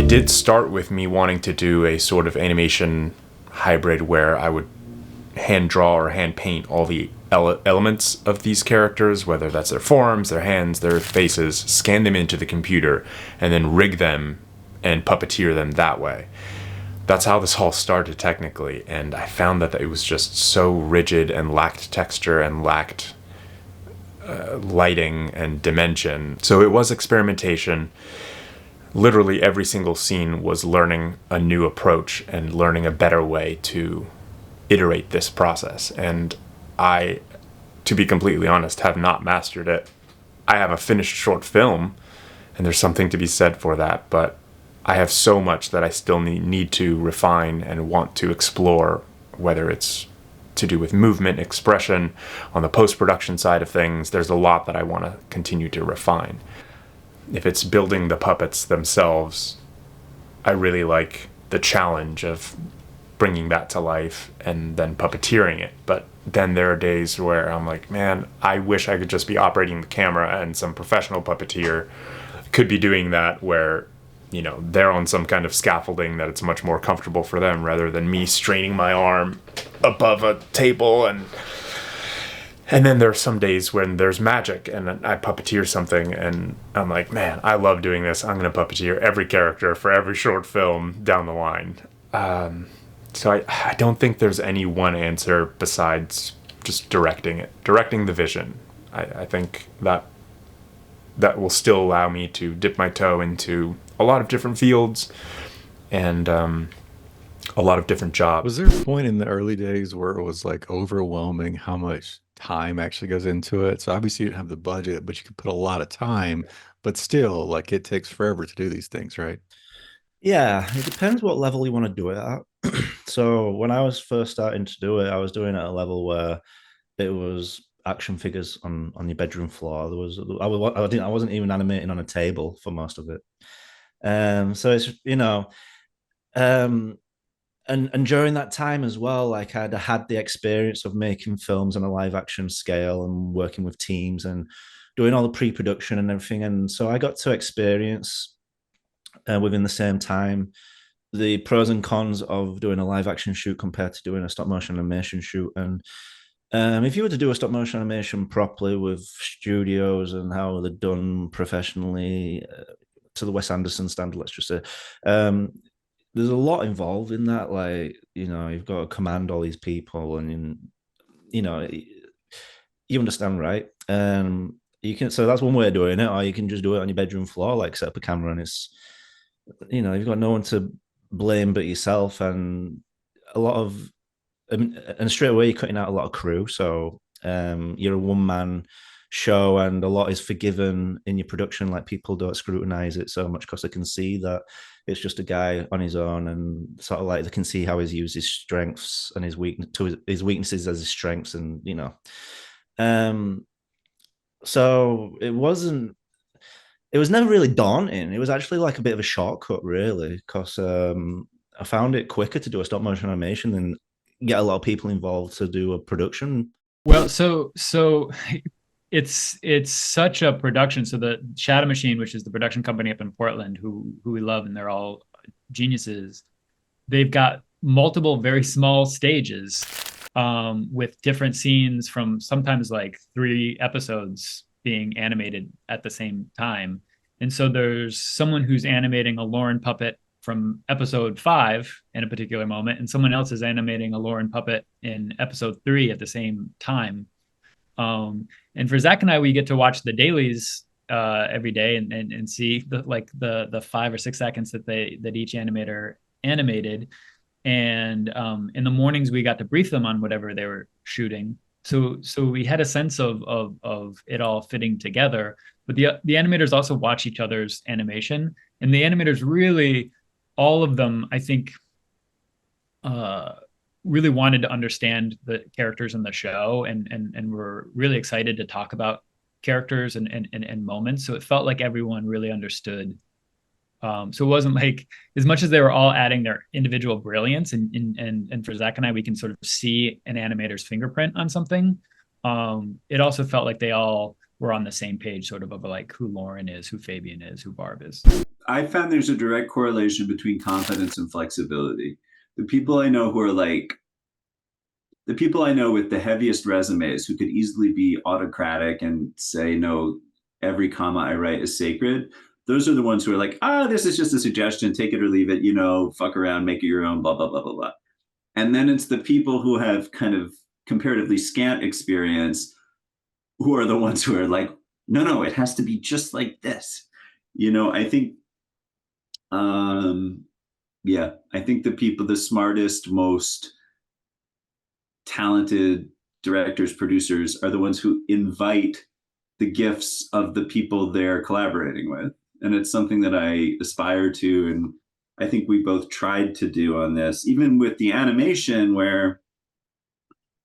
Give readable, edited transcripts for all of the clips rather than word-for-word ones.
did start with me wanting to do a sort of animation hybrid where I would hand draw or hand paint all the elements of these characters, whether that's their forms, their hands, their faces, scan them into the computer, and then rig them and puppeteer them that way. That's how this all started technically, and I found that it was just so rigid and lacked texture and lacked lighting and dimension. So it was experimentation. Literally every single scene was learning a new approach and learning a better way to iterate this process. And I, to be completely honest, have not mastered it. I have a finished short film, and there's something to be said for that, but I have so much that I still need to refine and want to explore, whether it's to do with movement, expression, on the post-production side of things. There's a lot that I want to continue to refine. If it's building the puppets themselves, I really like the challenge of bringing that to life and then puppeteering it. But then there are days where I'm like, man, I wish I could just be operating the camera and some professional puppeteer could be doing that, where they're on some kind of scaffolding that it's much more comfortable for them, rather than me straining my arm above a table. And then there's some days when there's magic and I puppeteer something and I'm like, man, I love doing this. I'm going to puppeteer every character for every short film down the line. So I don't think there's any one answer besides just directing the vision. I think that will still allow me to dip my toe into a lot of different fields and a lot of different jobs. Was there a point in the early days where it was like overwhelming how much time actually goes into it? So obviously you didn't have the budget, but you could put a lot of time, but still, like, it takes forever to do these things, right? Yeah, it depends what level you want to do it at. So when I was first starting to do it, I was doing it at a level where it was action figures on your bedroom floor. I wasn't even animating on a table for most of it. So it's um, and during that time as well, like I'd had the experience of making films on a live action scale and working with teams and doing all the pre-production and everything, and so I got to experience within the same time the pros and cons of doing a live action shoot compared to doing a stop motion animation shoot. And if you were to do a stop motion animation properly with studios and how they're done professionally, to the Wes Anderson standard, let's just say, um, there's a lot involved in that. Like, you've got to command all these people, and you know, you understand, right? You can. So that's one way of doing it, or you can just do it on your bedroom floor, like set up a camera, and it's you've got no one to blame but yourself, and a lot of and straight away you're cutting out a lot of crew. So you're a one man show, and a lot is forgiven in your production. Like, people don't scrutinize it so much because they can see that it's just a guy on his own, and sort of like they can see how he's used his strengths and his weaknesses as his strengths, and um, so it was never really daunting. It was actually like a bit of a shortcut, really, because I found it quicker to do a stop motion animation than get a lot of people involved to do a production. Well, so it's such a production. So the Shadow Machine, which is the production company up in Portland, who we love, and they're all geniuses. They've got multiple very small stages with different scenes from sometimes like 3 episodes being animated at the same time. And so there's someone who's animating a Lauren puppet from episode 5 in a particular moment, and someone else is animating a Lauren puppet in episode 3 at the same time. And for Zach and I, we get to watch the dailies every day and see the 5 or 6 seconds that each animator animated. And in the mornings, we got to brief them on whatever they were shooting. So we had a sense of it all fitting together. But the animators also watch each other's animation, and the animators really, all of them, I think, really wanted to understand the characters in the show, and were really excited to talk about characters and moments. So it felt like everyone really understood. So it wasn't like, as much as they were all adding their individual brilliance, and for Zach and I, we can sort of see an animator's fingerprint on something. It also felt like they all were on the same page, sort of like who Lauren is, who Fabian is, who Barb is. I found there's a direct correlation between confidence and flexibility. The people I know who are like, the people I know with the heaviest resumes who could easily be autocratic and say, no, every comma I write is sacred. Those are the ones who are like, this is just a suggestion, take it or leave it, fuck around, make it your own, blah, blah, blah, blah, blah. And then it's the people who have kind of comparatively scant experience who are the ones who are like, no, it has to be just like this. I think, I think the smartest, most talented directors, producers are the ones who invite the gifts of the people they're collaborating with. And it's something that I aspire to. And I think we both tried to do on this, even with the animation where,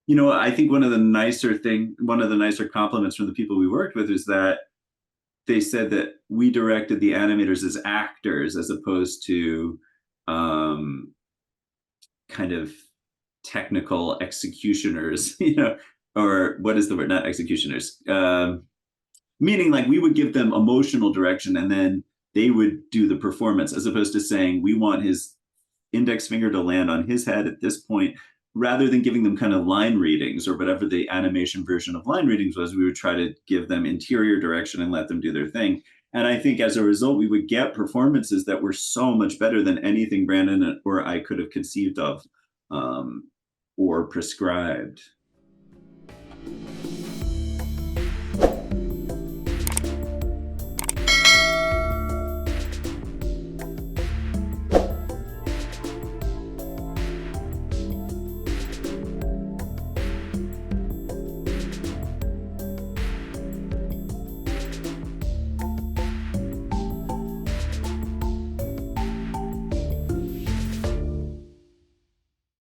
I think one of the nicer compliments from the people we worked with is that they said that we directed the animators as actors as opposed to kind of technical executioners, or what is the word? Not executioners. Meaning like we would give them emotional direction and then they would do the performance, as opposed to saying, we want his index finger to land on his head at this point, rather than giving them kind of line readings or whatever the animation version of line readings was. We would try to give them interior direction and let them do their thing. And I think as a result, we would get performances that were so much better than anything Brandon or I could have conceived of or prescribed.